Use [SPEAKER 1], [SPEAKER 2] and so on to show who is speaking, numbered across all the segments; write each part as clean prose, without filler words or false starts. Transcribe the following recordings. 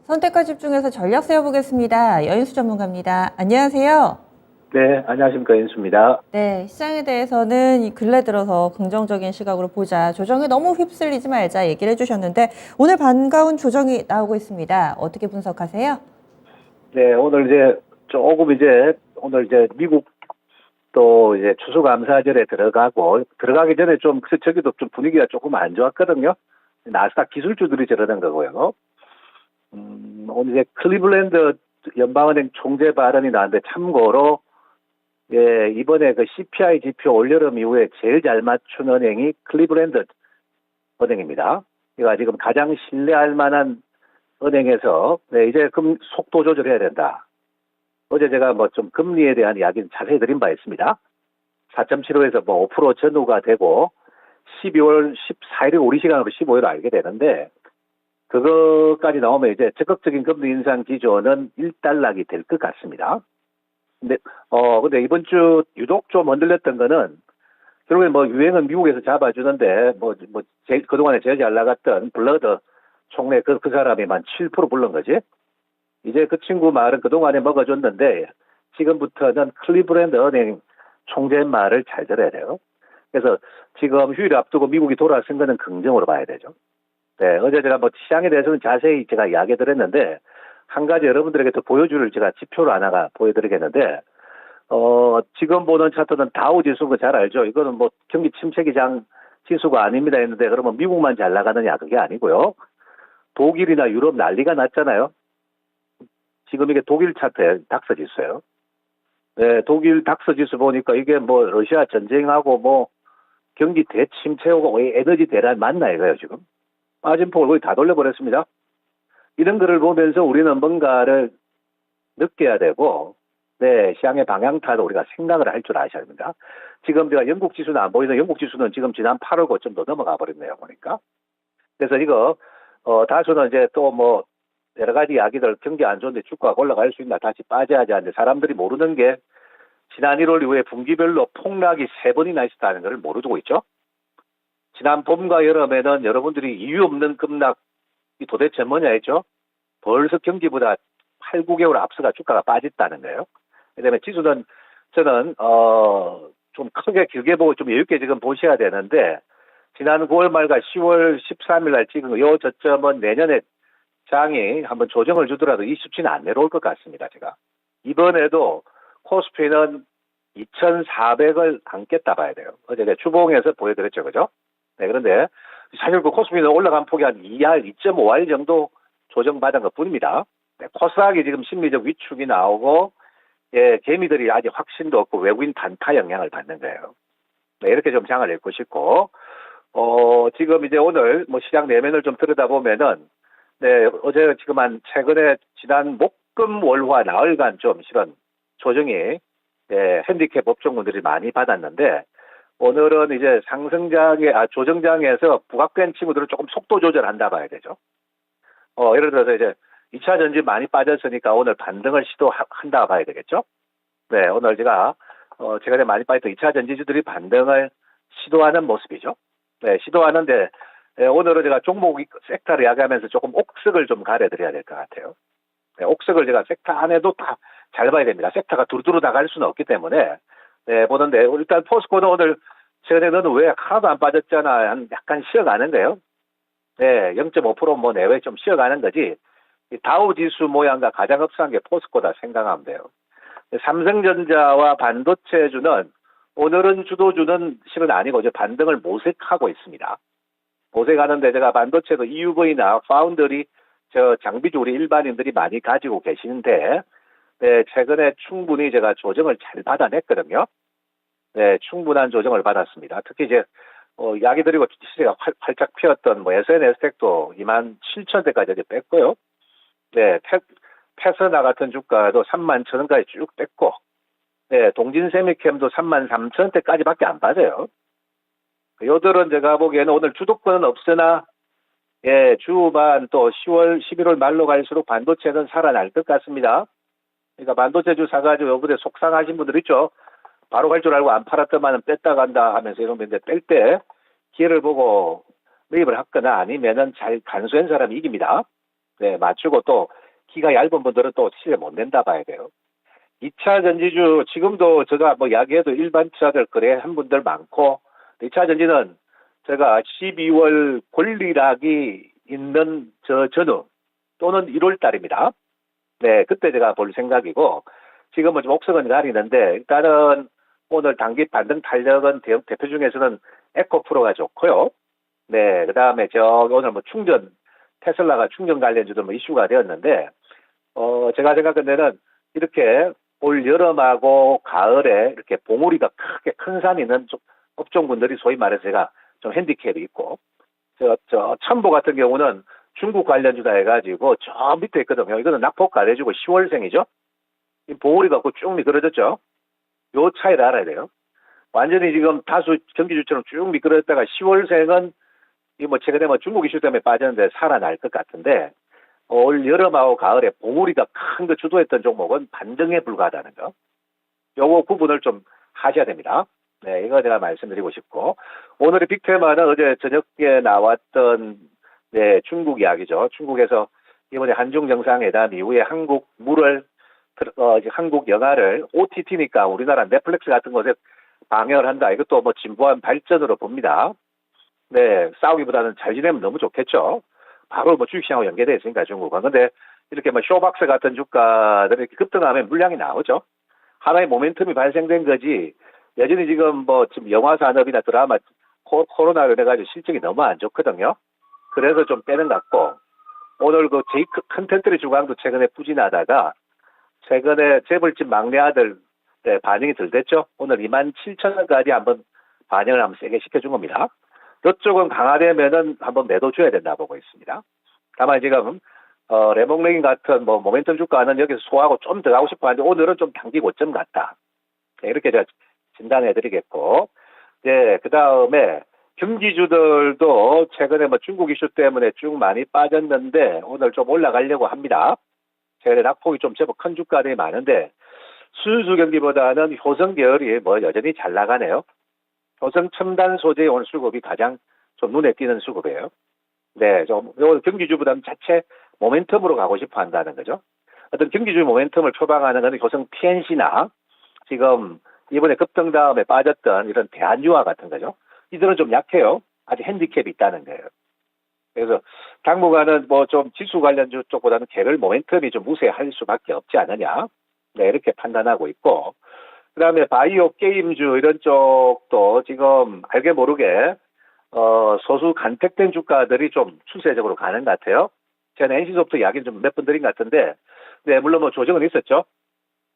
[SPEAKER 1] 선택과 집중해서 전략 세워보겠습니다. 여인수 전문가입니다. 안녕하세요.
[SPEAKER 2] 네, 안녕하십니까. 윤수입니다.
[SPEAKER 1] 네, 시장에 대해서는 이 근래 들어서 긍정적인 시각으로 보자. 조정에 너무 휩쓸리지 말자 얘기를 해주셨는데 오늘 반가운 조정이 나오고 있습니다. 어떻게 분석하세요?
[SPEAKER 2] 네, 오늘 이제 조금 이제 오늘 이제 미국 또 이제 추수감사절에 들어가기 전에 좀 저기도 좀 분위기가 조금 안 좋았거든요. 나스닥 기술주들이 저러는 거고요. 오늘 이제 클리블랜드 연방은행 총재 발언이 나왔는데 참고로 예, 이번에 그 CPI 지표 올여름 이후에 제일 잘 맞춘 은행이 클리블랜드 은행입니다. 그러니까 지금 가장 신뢰할 만한 은행에서 네, 이제 속도 조절해야 된다. 어제 제가 뭐 좀 금리에 대한 이야기는 자세히 드린 바 있습니다. 4.75에서 뭐 5% 전후가 되고 12월 14일에 우리 시간으로 15일 알게 되는데 그거까지 나오면 이제 적극적인 금리 인상 기조는 일단락이 될 것 같습니다. 근데 이번 주 유독 좀 흔들렸던 거는 결국에 뭐 유행은 미국에서 잡아주는데 그동안에 제일 잘 나갔던 블러드 총회 그 사람이만 7% 불른 거지. 이제 그 친구 말은 그동안에 먹어줬는데 지금부터는 클리브랜드 은행 총재 말을 잘 들어야 돼요. 그래서 지금 휴일을 앞두고 미국이 돌아선 거는 긍정으로 봐야 되죠. 네, 어제 제가 뭐 시장에 대해서는 자세히 제가 이야기 드렸는데 한 가지 여러분들에게 더 보여줄 제가 지표를 하나가 보여드리겠는데 지금 보는 차트는 다우 지수가 잘 알죠. 이거는 뭐 경기 침체 기장 지수가 아닙니다 했는데 그러면 미국만 잘 나가느냐 그게 아니고요. 독일이나 유럽 난리가 났잖아요. 지금 이게 독일 차트에 닥스 지수예요. 네, 독일 닥스 지수 보니까 이게 뭐 러시아 전쟁하고 뭐 경기 대침체하고 에너지 대란 맞나 이거예요 지금. 빠진폭을 거의 다 돌려버렸습니다. 이런 거를 보면서 우리는 뭔가를 느껴야 되고 네, 시장의 방향타도 우리가 생각을 할 줄 아셔야 됩니다. 지금 제가 영국 지수는 안 보이는데 영국 지수는 지금 지난 8월 고점도 넘어가 버렸네요 보니까. 그래서 이거 다수는 이제 또 뭐 여러 가지 이야기들 경기 안 좋은데 주가가 올라갈 수 있나 다시 빠져야지 하는데 사람들이 모르는 게 지난 1월 이후에 분기별로 폭락이 3번이나 있었다는 것을 모르고 있죠. 지난 봄과 여름에는 여러분들이 이유 없는 급락이 도대체 뭐냐 했죠. 벌써 경기보다 8, 9개월 앞서가 주가가 빠졌다는 거예요. 그다음에 지수는 저는 좀 크게 길게 보고 좀 여유 있게 지금 보셔야 되는데 지난 9월 말과 10월 13일 날 찍은 이 저점은 내년에 장이 한번 조정을 주더라도 이 수치는 안 내려올 것 같습니다. 제가 이번에도 코스피는 2,400을 안겠다 봐야 돼요. 어제 내가 주봉에서 보여드렸죠, 그죠? 네, 그런데 사실 그 코스피는 올라간 폭이 한 2R, 2.5R 정도 조정받은 것 뿐입니다. 네, 코스닥이 지금 심리적 위축이 나오고 예, 개미들이 아직 확신도 없고 외국인 단타 영향을 받는 거예요. 네, 이렇게 좀 장을 읽고 싶고 지금 이제 오늘 뭐 시장 내면을 좀 들여다보면은 네, 어제 지금 최근에 지난 목금 월화 나흘간 좀 실은 조정이 예, 핸디캡 업종분들이 많이 받았는데 오늘은 이제 조정장에서 부각된 친구들은 조금 속도 조절한다 봐야 되죠. 예를 들어서 이제 2차 전지 많이 빠졌으니까 오늘 반등을 시도한다 봐야 되겠죠. 네, 오늘 제가 최근에 많이 빠졌던 2차 전지주들이 반등을 시도하는 모습이죠. 네, 시도하는데 오늘은 제가 종목 섹터를 이야기하면서 조금 옥석을 좀 가려드려야 될 것 같아요. 네, 옥석을 제가 섹터 안에도 다 잘 봐야 됩니다. 섹터가 두루두루 다 갈 수는 없기 때문에 네, 보는데 일단 포스코는 오늘 최근에 너는 왜 하나도 안 빠졌잖아. 약간 쉬어가는데요. 네, 0.5% 내외 좀 쉬어가는 거지. 다우 지수 모양과 가장 흡사한 게 포스코다 생각하면 돼요. 삼성전자와 반도체주는 오늘은 주도주는 실은 아니고 이제 반등을 모색하고 있습니다. 모색하는데 제가 반도체도 EUV나 파운드리 장비주 우리 일반인들이 많이 가지고 계시는데 네, 최근에 충분히 제가 조정을 잘 받아냈거든요. 네, 충분한 조정을 받았습니다. 특히 이제 이야기 드리고 시세가 활짝 피었던 SNS텍도 27,000대까지 이제 뺐고요. 네, 테스나 같은 주가도 31,000원까지 쭉 뺐고, 네, 동진세미캠도 33,000원대까지밖에 안 빠져요. 요들은 제가 보기에는 오늘 주도권은 없으나, 예, 주반 또 10월, 11월 말로 갈수록 반도체는 살아날 것 같습니다. 그러니까 반도체주 사가지고 요번에 속상하신 분들 있죠. 바로 갈 줄 알고 안 팔았더만은 뺐다 간다 하면서 이런 건데 뺄 때 기회를 보고 매입을 하거나 아니면은 잘 간수한 사람이 이깁니다. 네, 맞추고 또 키가 얇은 분들은 또 시세 못 낸다 봐야 돼요. 2차 전지주 지금도 제가 뭐 이야기해도 일반 투자들 거래한 분들 많고 2차 전지는 제가 12월 권리락이 있는 전후 또는 1월 달입니다. 네, 그때 제가 볼 생각이고 지금은 좀 옥석은 가리는데 일단은 오늘 단기 반등 탄력은 대표 중에서는 에코프로가 좋고요. 네, 그다음에 오늘 뭐 테슬라가 충전 관련주도 뭐 이슈가 되었는데 제가 생각한 데는 이렇게 올 여름하고 가을에 이렇게 봉우리가 크게 큰 산 있는 업종군들이 소위 말해서 제가 좀 핸디캡이 있고, 첨보 같은 경우는 중국 관련주다 해가지고 저 밑에 있거든요. 이거는 낙폭 안 해주고 10월생이죠. 이 봉우리 갖고 쭉 미끄러졌죠. 요 차이를 알아야 돼요. 완전히 지금 다수 경기주처럼 쭉 미끄러졌다가 10월생은 이 뭐 최근에 뭐 중국 이슈 때문에 빠졌는데 살아날 것 같은데 올 여름하고 가을에 봉우리가 큰 거 주도했던 종목은 반등에 불과하다는 거. 요거 구분을 좀 하셔야 됩니다. 네, 이거 제가 말씀드리고 싶고 오늘의 빅테마는 어제 저녁에 나왔던 네, 중국 이야기죠. 중국에서 이번에 한중 정상회담 이후에 한국 영화를 OTT니까 우리나라 넷플릭스 같은 곳에 방영을 한다. 이것도 뭐 진보한 발전으로 봅니다. 네, 싸우기보다는 잘 지내면 너무 좋겠죠. 바로 뭐 주식시장하고 연계되어 있으니까 중국은. 근데 이렇게 뭐 쇼박스 같은 주가들이 이렇게 급등하면 물량이 나오죠. 하나의 모멘텀이 발생된 거지. 여전히 지금 뭐 지금 영화 산업이나 드라마 코로나로 돼가지고 실적이 너무 안 좋거든요. 그래서 좀 빼는 것 같고 오늘 그 제이크 컨텐츠리 주강도 최근에 부진하다가 최근에 재벌집 막내 아들 반응이 덜 됐죠. 오늘 27,000원까지 한번 반영을 한번 세게 시켜준 겁니다. 이쪽은 강화되면은 한번 매도 줘야 된다 보고 있습니다. 다만 지금 레몽레인 같은 뭐 모멘텀 주가는 여기서 소화하고 좀 더 가고 싶어 하는데 오늘은 좀 단기 고점 같다. 네, 이렇게 제가 진단해드리겠고, 네, 그 다음에 경기주들도 최근에 뭐 중국 이슈 때문에 쭉 많이 빠졌는데 오늘 좀 올라가려고 합니다. 최근에 낙폭이 좀 제법 큰 주가들이 많은데 순수 경기보다는 효성 계열이 뭐 여전히 잘 나가네요. 효성 첨단 소재의 오늘 수급이 가장 좀 눈에 띄는 수급이에요. 네, 좀 경기주보다는 자체 모멘텀으로 가고 싶어 한다는 거죠. 어떤 경기주의 모멘텀을 표방하는 것은 효성 PNC나 지금 이번에 급등 다음에 빠졌던 이런 대한유화 같은 거죠. 이들은 좀 약해요. 아직 핸디캡이 있다는 거예요. 그래서 당분간은 뭐 좀 지수 관련주 쪽보다는 개별 모멘텀이 좀 우세할 수밖에 없지 않느냐. 네, 이렇게 판단하고 있고. 그 다음에 바이오 게임주 이런 쪽도 지금 알게 모르게 소수 간택된 주가들이 좀 추세적으로 가는 것 같아요. 제가 NC소프트 이야기는 좀 몇 번 드린 것 같은데, 네, 물론 뭐 조정은 있었죠.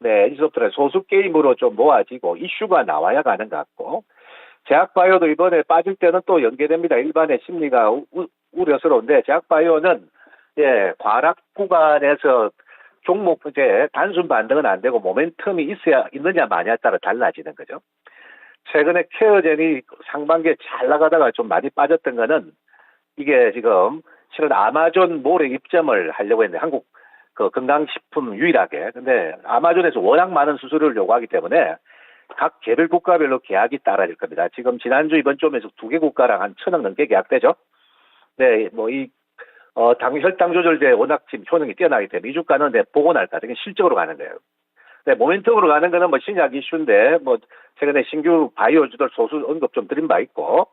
[SPEAKER 2] 네, NC소프트는 소수 게임으로 좀 모아지고 이슈가 나와야 가는 것 같고, 제약바이오도 이번에 빠질 때는 또 연계됩니다. 일반의 심리가 우려스러운데, 제약바이오는 예, 과락 구간에서 종목 이제 단순 반등은 안 되고 모멘텀이 있느냐 마냐에 따라 달라지는 거죠. 최근에 케어젠이 상반기에 잘 나가다가 좀 많이 빠졌던 거는 이게 지금 실은 아마존 몰에 입점을 하려고 했는데 한국 그 건강식품 유일하게. 근데 아마존에서 워낙 많은 수수료를 요구하기 때문에 각 개별 국가별로 계약이 따라질 겁니다. 지금 지난주 이번 주면서 2개 국가랑 한 1,000억 넘게 계약되죠. 네, 뭐 혈당 조절제 워낙 지금 효능이 뛰어나기 때문에 이 주가는 보고 날까 되게 실적으로 가는 거예요. 네, 모멘텀으로 가는 거는 뭐 신약 이슈인데 뭐 최근에 신규 바이오주들 소수 언급 좀 드린 바 있고,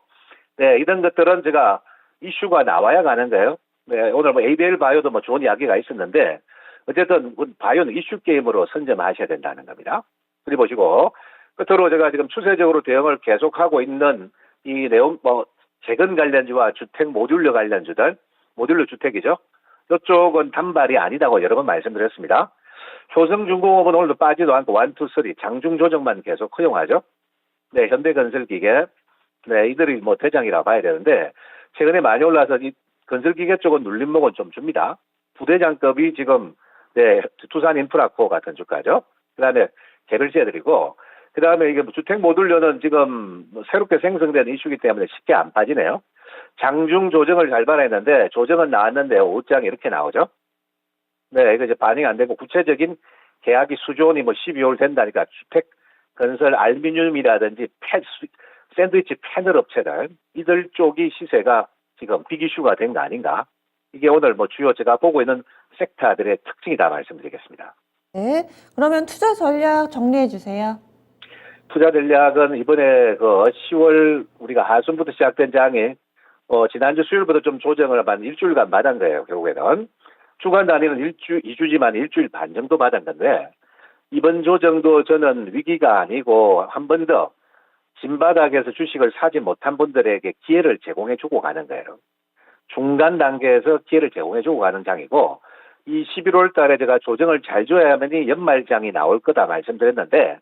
[SPEAKER 2] 네, 이런 것들은 제가 이슈가 나와야 가는 거예요. 네, 오늘 뭐 ABL 바이오도 뭐 좋은 이야기가 있었는데 어쨌든 바이오는 이슈 게임으로 선점하셔야 된다는 겁니다. 그리고 보시고 끝으로 제가 지금 추세적으로 대응을 계속하고 있는 이 내용 재건 관련주와 주택 모듈러 관련주들, 모듈러 주택이죠. 이쪽은 단발이 아니다고 여러 번 말씀드렸습니다. 효성중공업은 오늘도 빠지도 않고 1, 2, 3 장중 조정만 계속 허용하죠. 네, 현대건설기계, 네, 이들이 뭐 대장이라 봐야 되는데 최근에 많이 올라서 이 건설기계 쪽은 눌림목은 좀 줍니다. 부대장급이 지금 네, 두산인프라코어 같은 주가죠. 그다음에 개별주들이고, 그다음에 이게 주택 모듈러는 지금 새롭게 생성된 이슈이기 때문에 쉽게 안 빠지네요. 장중 조정을 잘 받아냈는데 조정은 나왔는데 5장이 이렇게 나오죠. 네, 이거 이제 반영이 안 되고 구체적인 계약이 수조원이 뭐 12월 된다니까 주택 건설 알루미늄이라든지 샌드위치 패널 업체들 이들 쪽이 시세가 지금 빅이슈가 된 거 아닌가. 이게 오늘 뭐 주요 제가 보고 있는 섹터들의 특징이다 말씀드리겠습니다.
[SPEAKER 1] 네. 그러면 투자 전략 정리해 주세요.
[SPEAKER 2] 투자 전략은 이번에 그 10월 우리가 하순부터 시작된 장이 지난주 수요일부터 좀 조정을 한 일주일간 받은 거예요. 결국에는 주간 단위는 2주지만 일주일 반 정도 받은 건데 이번 조정도 저는 위기가 아니고 한 번 더 진바닥에서 주식을 사지 못한 분들에게 기회를 제공해 주고 가는 거예요. 중간 단계에서 기회를 제공해 주고 가는 장이고 이 11월 달에 제가 조정을 잘 줘야만이 연말장이 나올 거다 말씀드렸는데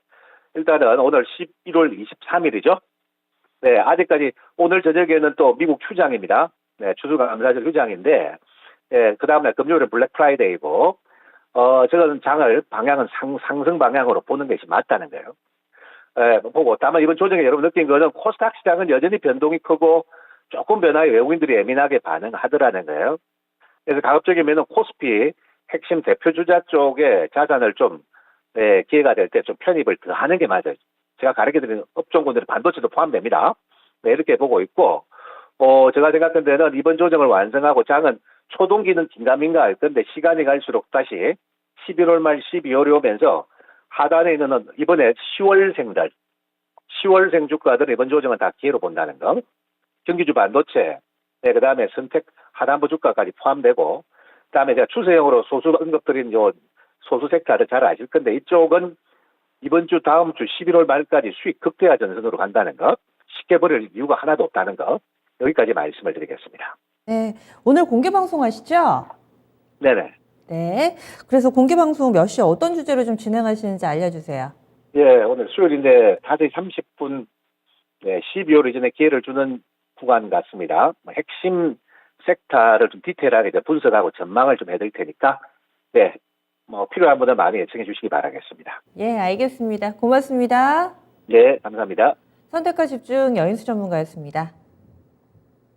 [SPEAKER 2] 일단은 오늘 11월 23일이죠. 네, 아직까지 오늘 저녁에는 또 미국 휴장입니다. 네, 추수감사절 휴장인데 그 다음날 금요일은 블랙 프라이데이고 저는 장을 방향은 상승 방향으로 보는 것이 맞다는 거예요. 보고 다만 이번 조정에 여러분 느낀 거는 코스닥 시장은 여전히 변동이 크고 조금 변화에 외국인들이 예민하게 반응하더라는 거예요. 그래서 가급적이면 코스피 핵심 대표 주자 쪽에 자산을 좀 기회가 될 때 좀 편입을 더 하는 게 맞아요. 제가 가르쳐드리는 업종군들은 반도체도 포함됩니다. 네, 이렇게 보고 있고 제가 생각한 데는 이번 조정을 완성하고 장은 초동기는 긴가민가 할 건데 시간이 갈수록 다시 11월 말 12월이 오면서 하단에 있는 이번에 10월생 주가들 이번 조정은 다 기회로 본다는 거. 경기주 반도체, 네, 그 다음에 선택 하단부 주가까지 포함되고, 그 다음에 제가 추세형으로 소수 언급드린 요 소수 섹터를 잘 아실 건데 이쪽은 이번 주 다음 주 11월 말까지 수익 극대화 전선으로 간다는 거. 쉽게 버릴 이유가 하나도 없다는 거. 여기까지 말씀을 드리겠습니다.
[SPEAKER 1] 네. 오늘 공개 방송 하시죠?
[SPEAKER 2] 네네.
[SPEAKER 1] 네. 그래서 공개 방송 몇 시에 어떤 주제로 좀 진행하시는지 알려주세요.
[SPEAKER 2] 예, 오늘 수요일인데 5시 30분, 네, 12월 이전에 기회를 주는 구간 같습니다. 핵심 섹터를 좀 디테일하게 이제 분석하고 전망을 좀 해드릴 테니까, 네, 필요한 분들 많이 예청해 주시기 바라겠습니다.
[SPEAKER 1] 예, 알겠습니다. 고맙습니다.
[SPEAKER 2] 네, 감사합니다.
[SPEAKER 1] 선택과 집중 여인수 전문가였습니다.